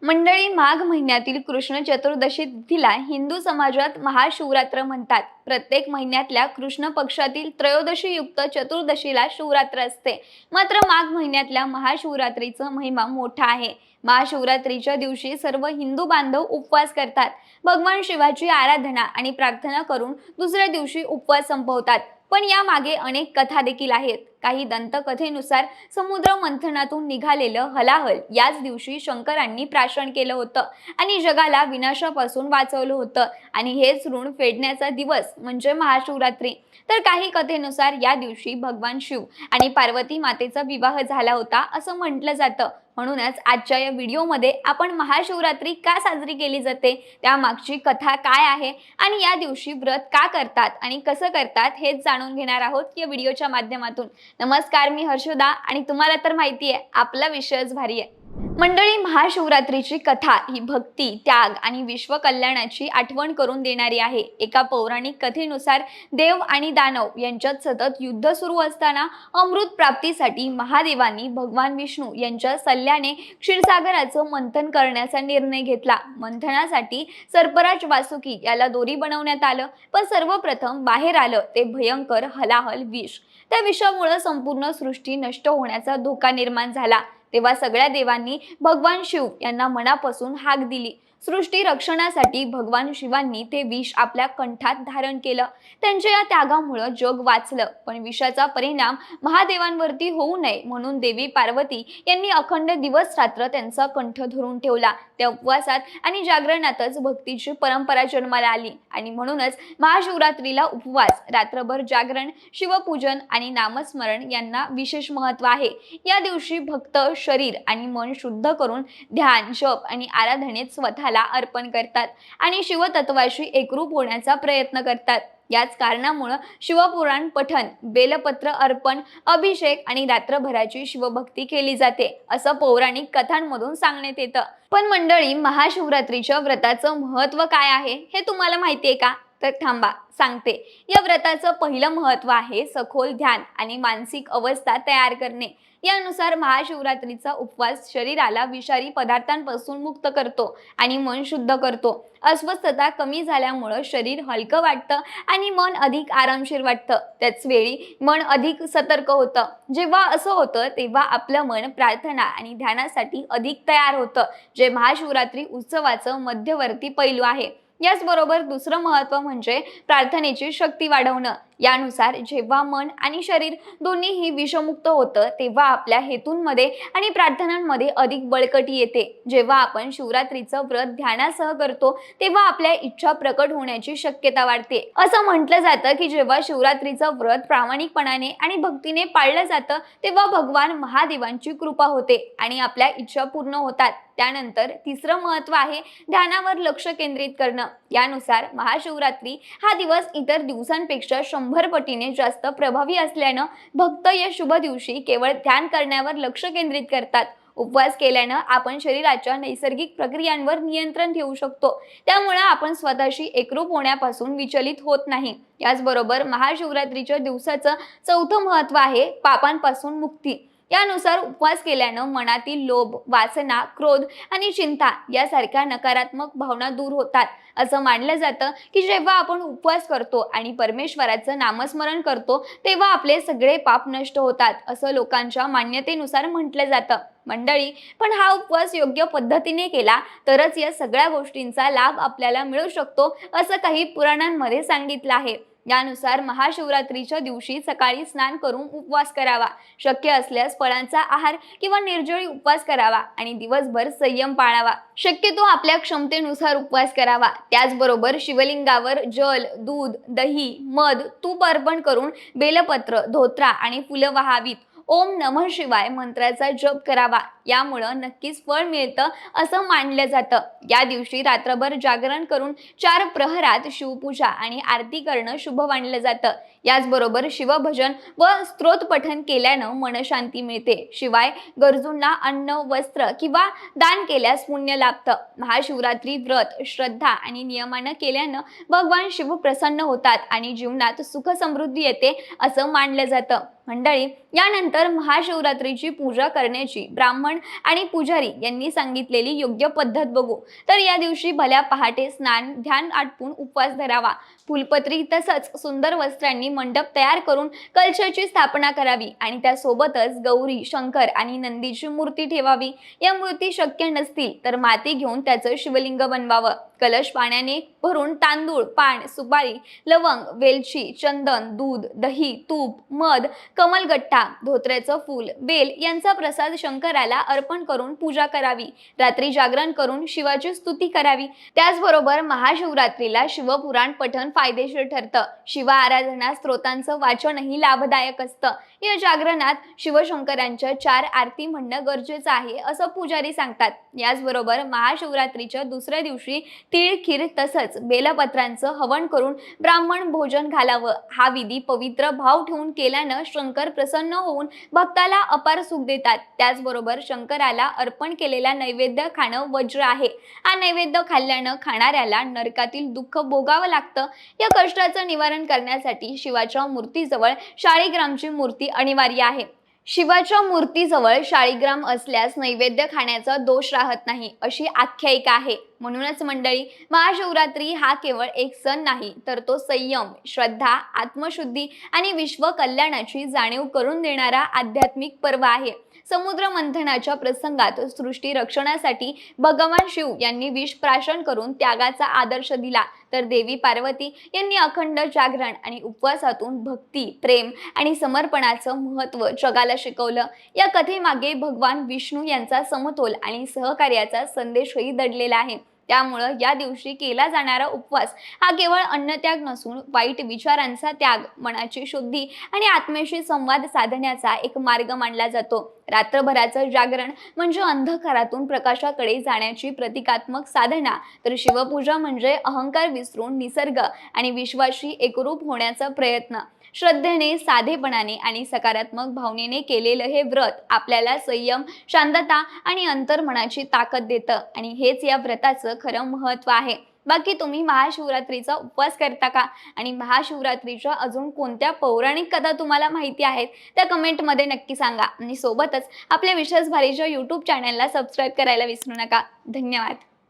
मंडळी, माघ महिन्यातील कृष्ण चतुर्दशी तिथीला हिंदू समाजात महाशिवरात्र म्हणतात. प्रत्येक महिन्यातल्या कृष्ण पक्षातील त्रयोदशी युक्त चतुर्दशीला शिवरात्र असते. मात्र माघ महिन्यातल्या महाशिवरात्रीचा महिमा मोठा आहे. महाशिवरात्रीच्या दिवशी सर्व हिंदू बांधव उपवास करतात. भगवान शिवाची आराधना आणि प्रार्थना करून दुसऱ्या दिवशी उपवास संपवतात. पण यामागे अनेक कथा देखील आहेत. काही दंतकथेनुसार समुद्र मंथनातून निघालेलं हलाहल याच दिवशी शंकरांनी प्राशन केलं होतं आणि जगाला विनाशापासून वाचवलं होतं, आणि हेच ऋण फेडण्याचा दिवस म्हणजे महाशिवरात्री. तर काही कथेनुसार या दिवशी भगवान शिव आणि पार्वती मातेचा विवाह झाला होता असं म्हटलं जातं. म्हणूनच आजच्या या व्हिडिओमध्ये आपण महाशिवरात्री का साजरी केली जाते, त्यामागची कथा काय आहे आणि या दिवशी व्रत का करतात आणि कसं करतात हेच जाणून घेणार आहोत या व्हिडिओच्या माध्यमातून. नमस्कार, मी हर्षदा आणि तुम्हाला तर माहिती आहे आपला विषयच भारी आहे. मंडळी, महाशिवरात्रीची कथा ही भक्ती, त्याग आणि विश्व कल्याणाची आठवण करून देणारी आहे. एका पौराणिक कथेनुसार देव आणि दानव यांच्यात सतत युद्ध सुरू असताना अमृत प्राप्तीसाठी महादेवांनी भगवान विष्णू यांच्या सल्ल्याने क्षीरसागराचं मंथन करण्याचा निर्णय घेतला. मंथनासाठी सर्पराज वासुकी याला दोरी बनवण्यात आलं, पण सर्वप्रथम बाहेर आलं ते भयंकर हलाहल विष. त्या विषामुळे संपूर्ण सृष्टी नष्ट होण्याचा धोका निर्माण झाला. तेव्हा सगळ्या देवांनी भगवान शिव यांना मनापासून हाक दिली. सृष्टी रक्षणासाठी भगवान शिवांनी ते विष आपल्या कंठात धारण केलं. त्यांच्या या त्यागामुळे जग वाचलं. पण विषाचा परिणाम महादेवांवरती होऊ नये म्हणून देवी पार्वती यांनी अखंड दिवस रात्र त्यांचा कंठ धरून ठेवला. त्या उपवासात आणि जागरणातच भक्तीची परंपरा जन्माला आली आणि म्हणूनच महाशिवरात्रीला उपवास, रात्रभर जागरण, शिवपूजन आणि नामस्मरण यांना विशेष महत्त्व आहे. या दिवशी भक्त शरीर आणि मन शुद्ध करून ध्यान, जप आणि आराधनेत स्वतःला अर्पण करतात आणि शिवतत्वाशी एकरूप होण्याचा प्रयत्न करतात. याच कारणामुळे शिवपुराण पठण, बेलपत्र अर्पण, अभिषेक आणि रात्रभराची शिवभक्ती केली जाते असं पौराणिक कथांमधून सांगण्यात येतं. पण मंडळी, महाशिवरात्रीच्या व्रताचं महत्त्व काय आहे हे तुम्हाला माहितीये का? तर थांबा, सांगते. या व्रताचं पहिलं महत्त्व आहे सखोल ध्यान आणि मानसिक अवस्था तयार करणे. यानुसार महाशिवरात्रीचा उपवास शरीराला विषारी पदार्थांपासून मुक्त करतो आणि मन शुद्ध करतो. अस्वस्थता कमी झाल्यामुळे शरीर हलकं वाटतं आणि मन अधिक आरामशीर वाटतं. त्याच वेळी मन अधिक सतर्क होतं. जेव्हा असं होतं तेव्हा आपलं मन प्रार्थना आणि ध्यानासाठी अधिक तयार होतं, जे महाशिवरात्री उत्सवाचं मध्यवर्ती पैलू आहे. याचबरोबर दुसरं महत्त्व म्हणजे प्रार्थनेची शक्ती वाढवणं. यानुसार जेव्हा मन आणि शरीर दोन्हीही विषमुक्त होतं तेव्हा आपल्या हेतूंमध्ये आणि प्रार्थनांमध्ये अधिक बळकटी येते. जेव्हा आपण शिवरात्रीचं व्रत ध्यानासह करतो तेव्हा आपल्या इच्छा प्रकट होण्याची शक्यता वाढते. असं म्हटलं जातं की जेव्हा शिवरात्रीचं व्रत प्रामाणिकपणाने आणि भक्तीने पाळलं जातं तेव्हा भगवान महादेवांची कृपा होते आणि आपल्या इच्छा पूर्ण होतात. त्यानंतर तिसरं महत्त्व आहे ध्यानावर लक्ष केंद्रित करणं. यानुसार महाशिवरात्री हा दिवस इतर दिवसांपेक्षा 100 पटीने जास्त प्रभावी असल्यानं भक्त या शुभ दिवशी केवळ ध्यान करण्यावर लक्ष केंद्रित करतात. उपवास केल्यानं आपण शरीराच्या नैसर्गिक प्रक्रियांवर नियंत्रण ठेवू शकतो. त्यामुळे आपण स्वतःशी एकरूप होण्यापासून विचलित होत नाही. याचबरोबर महाशिवरात्रीच्या दिवसाचं चौथं महत्त्व आहे पापांपासून मुक्ती. यानुसार उपवास केल्यानं मनातील लोभ, वासना, क्रोध आणि चिंता यासारख्या नकारात्मक भावना दूर होतात. असं मानलं जातं की जेव्हा आपण उपवास करतो आणि परमेश्वराचं नामस्मरण करतो तेव्हा आपले सगळे पाप नष्ट होतात, असं लोकांच्या मान्यतेनुसार म्हटलं जातं. मंडळी, पण हा उपवास योग्य पद्धतीने केला तरच या सगळ्या गोष्टींचा लाभ आपल्याला मिळू शकतो असं काही पुराणांमध्ये सांगितलं आहे. यानुसार महाशिवरात्रीच्या दिवशी सकाळी स्नान करून उपवास करावा. शक्य असल्यास फळांचा आहार किंवा निर्जळी उपवास करावा आणि दिवसभर संयम पाळावा. शक्यतो आपल्या क्षमतेनुसार उपवास करावा. त्याचबरोबर शिवलिंगावर जल, दूध, दही, मध, तूप अर्पण करून बेलपत्र, धोत्रा आणि फुलं वाहावीत. ओम नमः शिवाय मंत्राचा जप करावा. यामुळं नक्कीच फळ मिळतं असं मानलं जातं. या दिवशी रात्रभर जागरण करून 4 प्रहरात शिवपूजा आणि आरती करणं शुभ मानलं जातं. याचबरोबर शिवभजन व स्तोत्र पठण केल्यानं मनशांती मिळते. शिवाय गरजूंना अन्न, वस्त्र किंवा दान केल्यास पुण्य लाभतं. महाशिवरात्री व्रत श्रद्धा आणि नियमानं केल्यानं भगवान शिव प्रसन्न होतात आणि जीवनात सुख समृद्धी येते असं मानलं जातं. मंडळी, यानंतर महाशिवरात्रीची पूजा करण्याची ब्राह्मण आणि पुजारी यांनी सांगितलेली योग्य पद्धत बघू. तर या दिवशी भल्या पहाटे स्नान ध्यान आटपून उपवास धरावा. फुलपत्री तसंच सुंदर वस्त्रांनी मंडप तयार करून कलशाची स्थापना करावी आणि त्यासोबतच गौरी, शंकर आणि नंदीची मूर्ती ठेवावी. या मूर्ती शक्य नसतील तर माती घेऊन त्याचं शिवलिंग बनवावं. कलश पाण्याने भरून तांदूळ, पान, सुपारी, लवंग, वेलची, चंदन, दूध, दही, तूप, मध, कमलगट्टा, धोत्र्याचं फूल, बेल यांचा प्रसाद शंकराला अर्पण करून पूजा करावी. रात्री जागरण करून शिवाची स्तुती करावी. त्याचबरोबर महाशिवरात्रीला शिवपुराण पठण फायदेशीर ठरतं. शिव आराधना स्तोत्रांचं वाचनही लाभदायक असतं. या जागरणात शिवशंकरांच्या 4 आरती म्हणणं गरजेचं आहे असं पुजारी सांगतात. याचबरोबर महाशिवरात्रीच्या दुसऱ्या दिवशी तीळ, खीर तसंच बेलपत्रांचं हवन करून ब्राह्मण भोजन घालावं. हा विधी पवित्र भाव ठेवून केल्यानं शंकर प्रसन्न होऊन भक्ताला अपार सुख देतात. त्याचबरोबर शंकराला अर्पण केलेला नैवेद्य खाणं वज्र आहे. हा नैवेद्य खाल्ल्यानं खाणाऱ्याला नरकातील दुःख भोगावं लागतं. या कष्टाचं निवारण करण्यासाठी शिवाच्या मूर्तीजवळ शाळीग्रामची मूर्ती अनिवार्य आहे. शिवाच्या मूर्तीजवळ शाळीग्राम असल्यास नैवेद्य खाण्याचा दोष राहत नाही अशी आख्यायिका आहे. म्हणूनच मंडळी, महाशिवरात्री हा केवळ एक सण नाही तर तो संयम, श्रद्धा, आत्मशुद्धी आणि विश्व कल्याणाची जाणीव करून देणारा आध्यात्मिक पर्व आहे. समुद्र मंथनाच्या प्रसंगात सृष्टी रक्षणासाठी भगवान शिव यांनी विष प्राशन करून त्यागाचा आदर्श दिला, तर देवी पार्वती यांनी अखंड जागरण आणि उपवासातून भक्ती, प्रेम आणि समर्पणाचं महत्त्व जगाला शिकवलं. या कथेमागे भगवान विष्णू यांचा समतोल आणि सहकार्याचा संदेशही दडलेला आहे. त्यामुळं या दिवशी केला जाणारा उपवास हा केवळ अन्नत्याग नसून वाईट विचारांचा त्याग, मनाची शुद्धी आणि आत्म्याशी संवाद साधण्याचा एक मार्ग मानला जातो. रात्रभराचं जागरण म्हणजे अंधकारातून प्रकाशाकडे जाण्याची प्रतिकात्मक साधना, तर शिवपूजा म्हणजे अहंकार विसरून निसर्ग आणि विश्वाशी एकरूप होण्याचा प्रयत्न. श्रद्धेने, साधेपणाने आणि सकारात्मक भावनेने केलेलं हे व्रत आपल्याला संयम, शांतता आणि अंतर्मनाची ताकद देतं आणि हेच या व्रताचं खरं महत्त्व आहे. बाकी तुम्ही महाशिवरात्रीचा उपवास करता का? आणि महाशिवरात्रीच्या अजून कोणत्या पौराणिक कथा तुम्हाला माहिती आहेत त्या कमेंटमध्ये नक्की सांगा. आणि सोबतच आपल्या विश्वास भारीच्या YouTube चॅनलला सबस्क्राईब करायला विसरू नका. धन्यवाद.